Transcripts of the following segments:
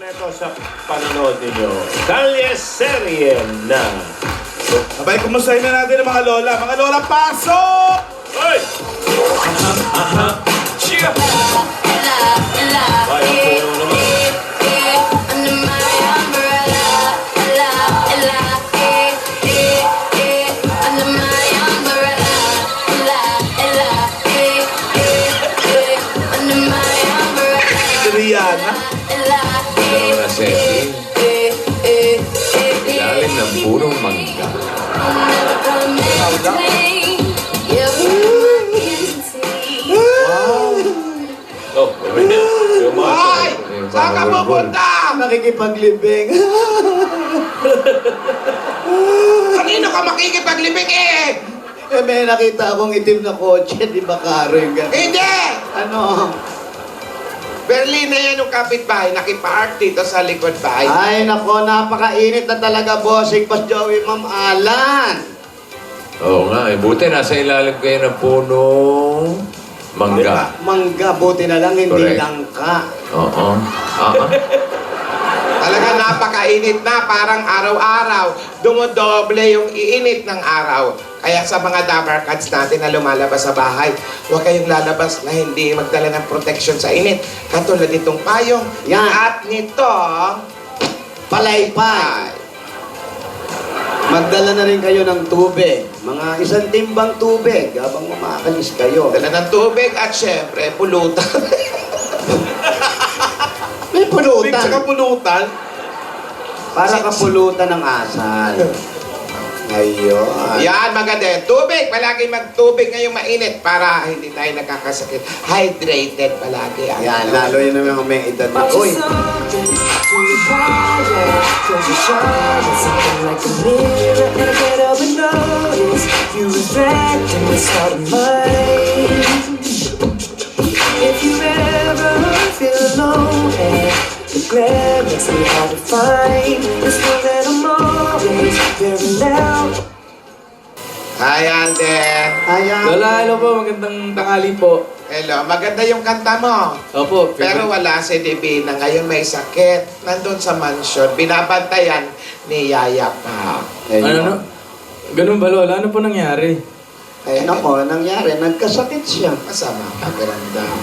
Kompleto sa panonood ninyo. Kalye serye na. Abay, kumustahin na natin ang mga lola. Mga lola, pasok! Hoy! Cheer! Ay, ang puno naman. Rihanna. Dalawa na setting. Ilalim ng punong mangga. Oh, yung mga... Ay! Saan ka pupunta? Nakikipaglibing. Kanino ka makikipaglibig eh? May nakita akong itim na kotse, di ba karo yung gano'n? Hindi! Ano? Berlin na yan yung kapitbahay. Nakipark dito sa likod bahay. Ay, nako, napakainit na talaga, bossing. Pas Joey, Ma'am Alan. Oo nga, buti nasa ilalim kayo ng punong mangga. Mangga, buti na lang, hindi Correct. langka. Oo. Talaga napakainit na. Parang araw-araw. Dumodoble yung iinit ng araw. Kaya sa mga dabarkads natin na lumalabas sa bahay, huwag kayong lalabas na hindi magdala ng protection sa init. Katulad nitong payong Yan. at nitong Palaypay. Magdala na rin kayo ng tubig. Mga isang timbang tubig habang mamakalis kayo. dala ng tubig at syempre pulutan. May Tubig pulutan. tsaka pulutan. Para kapulutan ng asal. Ayun. Yan, maganda yan. Tubig, palagi magtubig ngayong mainit para hindi tayo nakakasakit. Hydrated palagi. Yan, lalo yun naman may edad na. Uy, If you ever feel alone and the glare makes me hard to find, just know that I'm always there now. Hi, Alden. ayan. Lola, hello po. Magandang tanghali po. Hello, maganda yung kanta mo. Opo. Pero wala si Divina. Ngayon may sakit. Nandun sa mansion. Binabantayan ni Yaya pa. Ano? Ganun ba, Lola? Ano po nangyari? Ay, nako, nangyari, nagkasakit siya. Masama pakiramdam.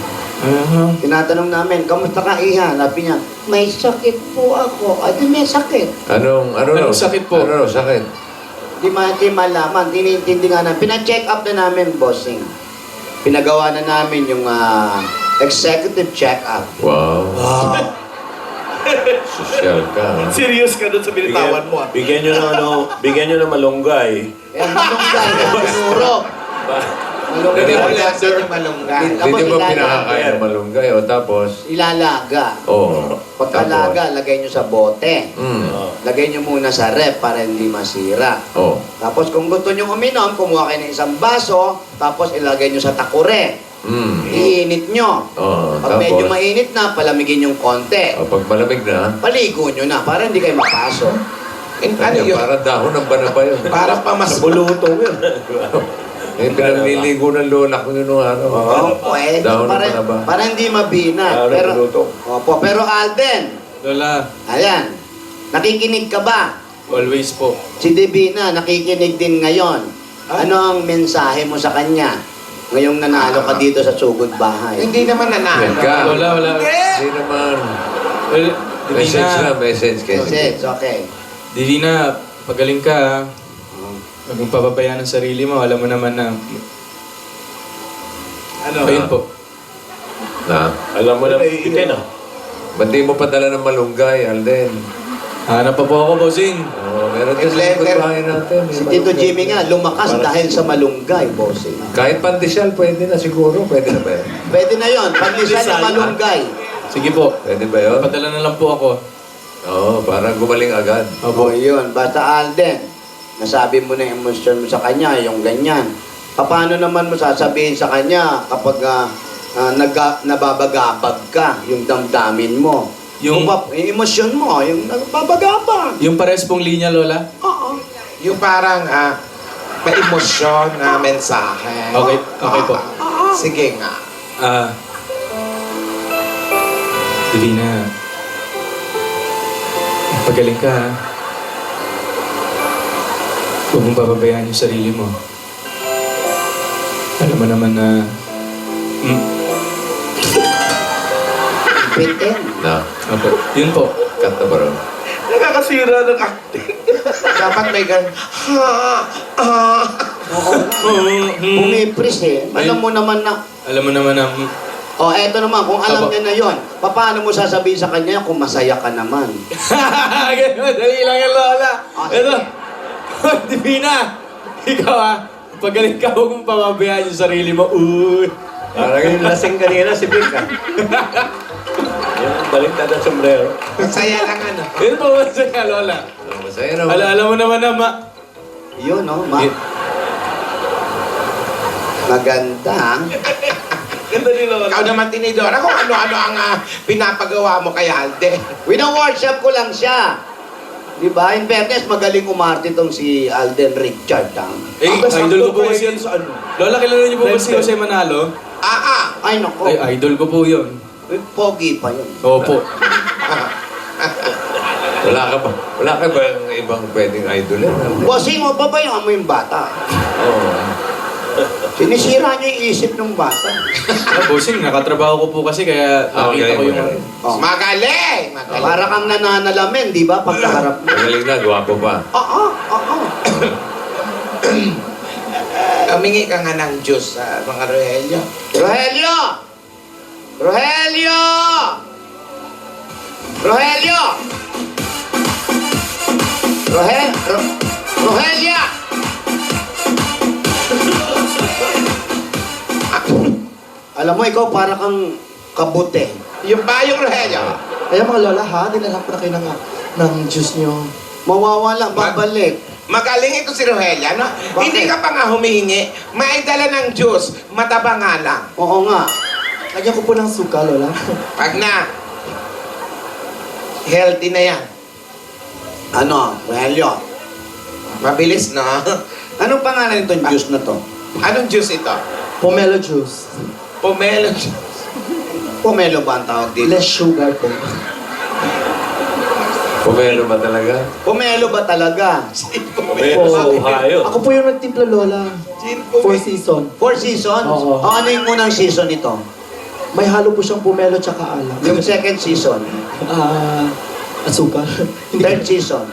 Tinatanong namin, kamusta ka, Iha? Sabi niya, may sakit po ako. Ay, di may sakit. Anong sakit po? Ano sakit? Di malaman, tinintindi nga namin. Pina-check up na namin, bossing. Pinagawa na namin yung executive check-up. Wow. Sosyal ka. ha? Serious ka dun sa binitawan mo. Bigyan nyo ng bigyan nyo ng malunggay. Yan, malunggay na, siguro. Malunggay Hindi na, mo Wala doon yung malunggay. Hindi mo ilalaga. pinakakain ng malunggay o tapos? ilalaga. Oo. Pagkalaga, lagay nyo sa bote. Mm. Lagay nyo muna sa rep para hindi masira. Oo. Tapos kung gusto nyo uminom, kumuha kayo ng isang baso, tapos ilagay nyo sa takure. Mm. Iinit nyo. Oo. Pag medyo Tapos? mainit na, palamigin yung konti. O, pag malamig na, Paligo nyo na para hindi kayo mapasok. Ano yun? parang dahon ng banaba yun. Para pa mas Bulutong yun. Pinaliligo ng lola ko yun nung araw. Opo, eh. Dahon ng Para, banaba. para hindi mabina. Dahon ng Pero, bulutong. opo, pero Alden, Lola, ayan, nakikinig ka ba? always po. Si Divina, nakikinig din ngayon. Ano ang mensahe mo sa kanya? Ngayong nanalo ka dito sa Sugod Bahay. Hindi naman Yan nanalo. ka. Lola, wala. Hindi naman. Well, Message na, Divina, message kayo. Kasi, it's okay. Divina, pagaling ka, ha? Huwag mong pababayaan ang sarili mo. Alam mo naman na... Ano? Ayun po. Na? Alam mo na, itin ah. Ba't di mo padala ng malunggay, Alden? Hanap pa po ako, bossing. Meron din sa likod Letter. bahay natin. may Si Tito malunggay. Jimmy nga, lumakas dahil sa malunggay, bossing. Kahit pandesal, pwede na siguro. Pwede na ba yun? Pwede na yon, panlisan ng malunggay. Sige po. Pwede ba yun? Padala na lang po ako. Oo, para gumaling agad. Opo, yun. Basta Alden, nasabi mo na yung emosyon mo sa kanya, yung ganyan. Paano naman mo sasabihin sa kanya kapag nababagabag ka, yung damdamin mo? Yung- Yung emosyon mo, yung nagbabagabag. Yung pares pong linya, Lola? Oo. Yung parang may emosyon na mensahe. Okay, okay po. Sige nga. Divina, Pagaling ka, ha? Huwag mong papabayaan yung sarili mo. Alam mo naman na... Bitin. Na, Opo. Yun po. cut na ba ron? Nakakasira ng acting. Dapat may gan. Bumipris eh. Alam mo naman na... Alam mo naman na... Oh, eto naman, kung alam Apo. niya na yon, paano mo sasabihin sa kanya kung masaya ka naman? Ganun, dali lang yan, Lola. Ah, Ito. Divina. Ikaw, ha? Pagaling ka, huwag mong papabayaan yung sarili mo. Uy. Parang yung lasing kanina si Vic, ha? Yung baliktad ang sombrero. Masaya lang ano. Yun po, masaya, Lola. Masaya naman. Alam mo naman na Yun, no? Maganda, ha? Ganda ni Lola. Ikaw naman, Tinidora, kung ano-ano ang pinapagawa mo kay Alden. Wina-workshop ko lang siya. Di ba? In fairness, magaling umarte tong si Alden Richard, ha? Idol ko po kasi yun. Lola, kilala niyo po ba si Jose Manalo? Ay, nako. Ay, idol ko po yun. Pogi pa yun. Opo. Wala ka ba ibang pwedeng idol yan? Bossing mo, babayaan mo yung bata. Oo. Sinisira niya yung isip ng bata. Bossing, nakatrabaho ko po kasi kaya nakita ko yung... magaling. Oh. Magaling! Magaling. Para kang nananalamin, di ba? Pagkaharap mo. Magaling na, gwapo pa. Oo, oo. Humingi ka nga ng juice sa mga Rogelio. Rogelio! Rogelio! Rogelio! Rogelia! Alam mo, ikaw para kang kabute. Yung ba yung Rogelio? Kaya mga lola ha, dinalhan ko na kayo ng juice nyo. Mawawala, babalik. Magaling ito si Rogelia, no? Bakit? Hindi ka pa nga humihingi. May dala ng juice. Mataba nga lang. Oo nga. Lagyan ko po ng suka, lola. Pag na, healthy na yan. Ano, Rogelio? Mabilis, no? Anong pangalan nitong juice na to? Anong juice ito? Pomelo juice. Pomelo juice. Pomelo ba ang tawag dito? Less sugar po. Pumelo ba talaga? Pomelo ba talaga? Pomelo sa Ohio. Ako po yung nagtimpla, lola. Gin Four pomelo. season. 4 seasons? Oo. Ano yung unang season nito? May halo po siyang pomelo tsaka alam. Yung second season? Asukal. Third season?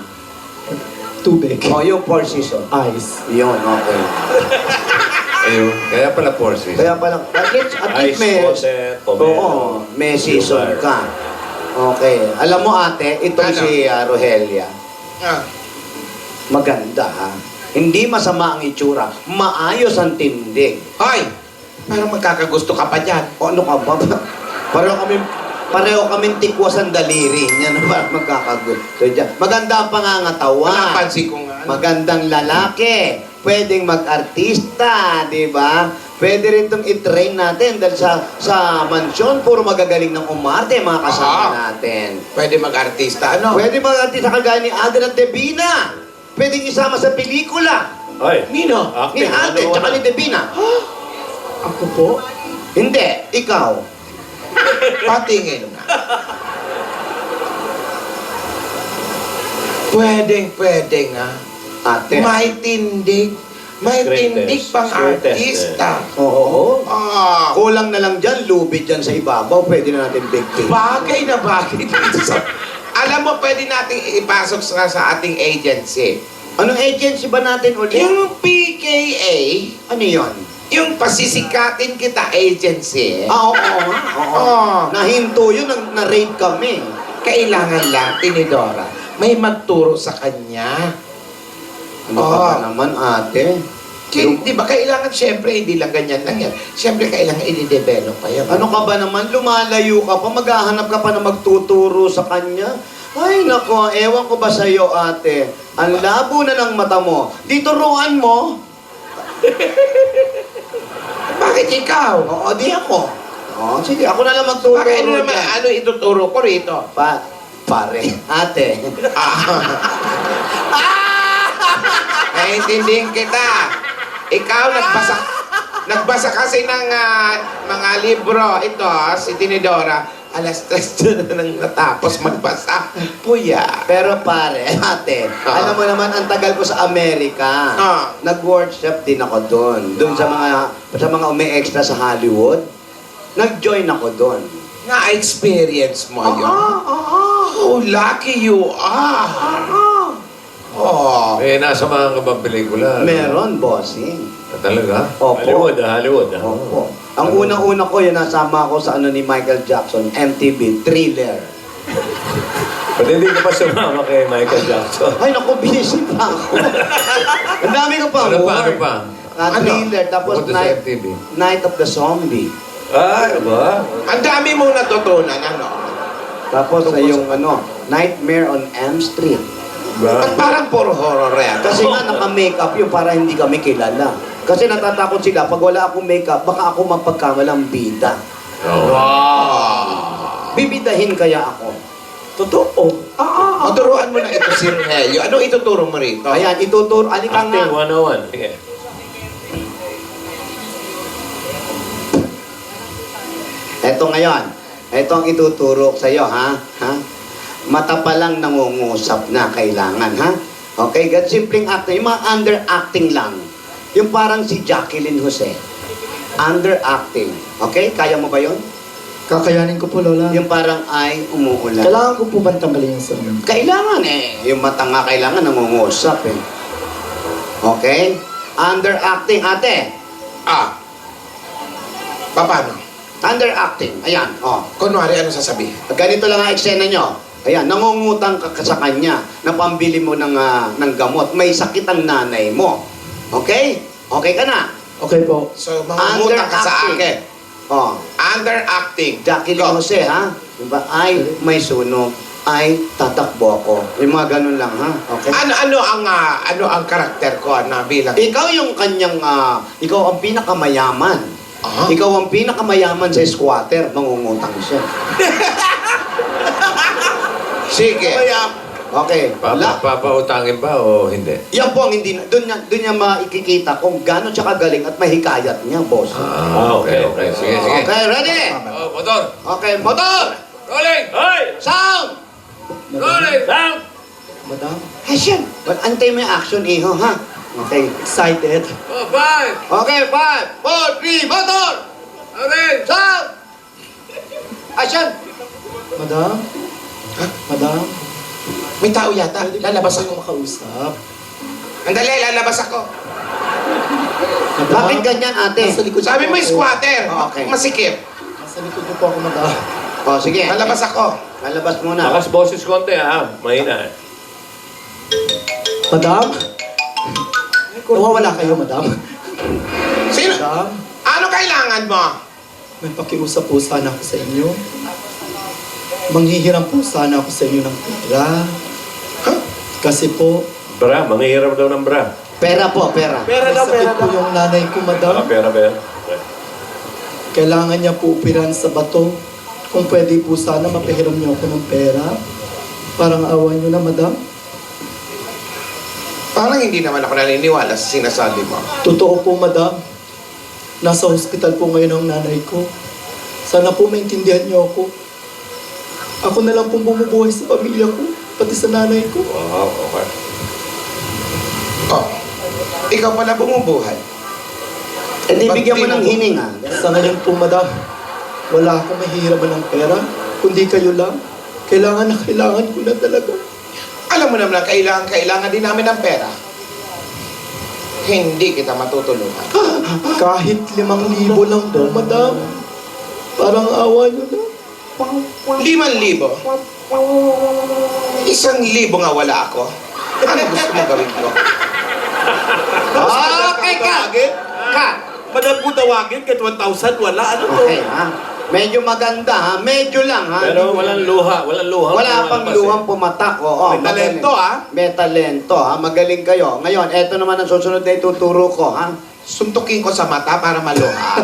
Tubig. O, yung 4 season? Ice. Yun, okay. Ayun, kaya pala forces. Kaya pala, at least Ice, may... water, pomelo. Oo, may season sugar. ka. Okay. Alam mo ate, itong Ano? si Rogelia, Ah, maganda ha. Hindi masama ang itsura. Maayos ang tindig. Hoy! Parang magkakagusto ka pa dyan. O ano ka ba? Pareho kaming tikwas ang daliri. Yan na parang magkakagusto dyan. Maganda ang pangangatawan. Napansin ko nga. Magandang lalaki. Pwedeng mag-artista, di ba? Pwede rin itong i-train natin dahil sa mansyon, puro magagaling ng umarte, mga kasama natin. Pwede mag-artista, ano? Pwede mag-artista kagaya ni Adrian Devina. Pwedeng isama sa pelikula. Ay, Nino? Ni Ate, tsaka ni Devina. Ako po? Hindi, ikaw. Patingin na. Pwede nga. Ate. May tindig. May Screen tindig test. pang Screen test, artista. Oo. Ah, Kulang na lang dyan, lubid dyan sa ibabaw. Pwede na natin big thing. bagay na bagay dito sa... Alam mo, pwede nating ipasok sa ating agency. Anong agency ba natin ulit? Yung PKA, Ano yon? yung pasisikatin kita agency, Oo, oo. Oo. Nahinto yun, na-raid kami. kailangan lang, Tinidora, may magturo sa kanya. Ano ka ba naman, ate? Di ba kailangan, syempre, hindi lang ganyan lang yan. Syempre, kailangan i-develop pa yan. Ano ka ba naman? Lumalayo ka pa, maghahanap ka pa na magtuturo sa kanya. Ay, nako, ewan ko ba sa'yo, ate? Ang labo na ng mata mo. Dituruan mo? Bakit ikaw? Oo, di ako. Oo, sige, ako na lang magtuturo. Bakit ano naman, dyan. ano ituturo ko rito? Pare, ate. Naiintindihan kita. Ikaw, nagbasa kasi ng mga libro. Ito, si Tinidora. Alas 3 na nang natapos magbasa. Puya. Pero pare, ate, alam mo naman, ang tagal ko sa Amerika. Nag-workshop din ako doon. Doon sa mga umi-extra sa Hollywood. Nag-join ako doon. Na-experience mo yun? Oh, lucky you are. Oh. Eh, nasa mga kabang pelikula. Meron, bossing. Talaga? Opo. Hollywood. Opo. Ang unang-una ko, yun, nasama ako sa ni Michael Jackson, MTV, Thriller. Pati hindi ka pa sumama kay Michael Jackson. Ay, naku, busy pa ako. Ang dami ko pa. Ano pa? award. Ano pa? Thriller, tapos Bukod sa MTV. Night of the Zombie. Ay, ba? Ang dami mong natutunan, ano? Tapos yung Nightmare on Elm Street. Ba't parang puro horror yan? Kasi nga naka-makeup yun para hindi kami kilala. Kasi natatakot sila, pag wala akong makeup, baka ako mapagkamalang bida. Oo. Bibidahin kaya ako. Totoo. Turuan mo na ito si Relio. Ano ituturo mo rito? Ayan, ituturo. Alika nga. Acting 101. Sige. Eto ngayon. Eto ang ituturo sa iyo, ha? Mata pa lang nangungusap na kailangan, ha? Okay, gan simpleng acting. Yung mga underacting lang. Yung parang si Jacqueline Jose. Underacting. Okay? Kaya mo ba yon? Kakayanin ko po, Lola. Yung parang ay umuulan. Kailangan ko po bang tanggalin yung salamin? Kailangan eh. Yung mata nga kailangan nangungusap eh. Okay? Underacting, ate. Paano? Underacting. Ayan, oh. Kunwari, ano sasabihin? Ganito lang ang eksena nyo. Ayan, nangungutang ka sa kanya na pambili mo ng gamot. May sakit ang nanay mo. Okay? Okay ka na? Okay po. So, mangungutang ka sa akin. Oh. Underacting. Jacqueline Go. Jose, ha? Diba? Ay, may sunog. Ay, tatakbo ako. Yung mga ganun lang, ha? Okay? Ano ang karakter ko na bilang... Ikaw yung kanyang, ikaw ang pinakamayaman. Ikaw ang pinakamayaman sa squatter, mangungutang siya. Sige. Okay. Papautangin ba o hindi? Yan po ang hindi, doon niya maikikita kung gano'n siya kagaling at mahikayat niya, boss. Okay. Sige. Okay, ready? Oh, motor! Okay, motor! Rolling! Hoy! Sound! Rolling! Sound! Madam, Action! But antay mo yung action, iho, ha? Okay. excited. Oh, five! Okay, 5, 4, 3, motor! Rolling! Sound! Action! Madam? Madam? May tao yata. Lalabas ako ako. makausap. Andali, lalabas ako. Madam? Bakit ganyan, ate? Nasa likod niyo Sabi po mo yung ako. squatter. Okay. Masikip. Nasa likod niyo po ako, madam. O, sige. Lalabas ako. Lalabas muna. Lakas boses konti, ha? Mahina. Madam? Nawawala kayo, madam. Sino? Madam, Ano kailangan mo? may pakiusap po sana ako sa inyo. Manghihiram po sana ako sa inyo ng pera. Huh? Kasi po, Bra, manghihiram daw ng bra. Pera po, pera. may sakit po yung nanay ko, madam. Pera. Kailangan niya po upiran sa bato. Kung pwede po sana, mapahiram niyo ako ng pera. Parang awa niyo na, madam. Parang hindi naman ako naniniwala sa sinasabi mo. Totoo po, madam. Nasa hospital po ngayon ang nanay ko. Sana po maintindihan niyo ako. Ako na lang pong bumubuhay sa pamilya ko, pati sa nanay ko. Wow, okay. Oh, ikaw pala bumubuhay. E di bigyan mo ng hininga. Sa ngayon po, madam, wala akong mahihiraman ng pera, kundi kayo lang. Kailangan na kailangan ko na talaga. Alam mo naman, kailangan din namin ng pera. Hindi kita matutulungan. Kahit 5,000 lang po, madam. Parang awa niyo na. 5,000. 1,000 nga wala ako. Ano gusto mong gawin ko? Okay, cut! Cut! Madam po tawagin, kahit 1,000, wala. Ano to? Okay, ha? Medyo maganda, ha? Medyo lang, ha? Pero walang luha. Wala pang luhang pumatak. Oo, May talento, ha? May talento, ha? Magaling kayo. Ngayon, eto naman ang susunod na ituturo ko, ha? Suntukin ko sa mata para maluha.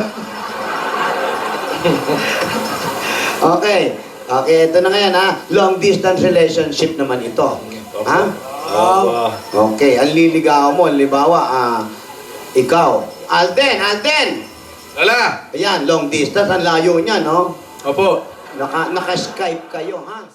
Okay. Okay, ito na ngayon, ha? Long distance relationship naman ito. Ha? Okay, ang liligaw mo, halimbawa, ikaw. Alden! Lala! Ayan, long distance, ang layo niya, no? Opo. Naka-Skype kayo, ha?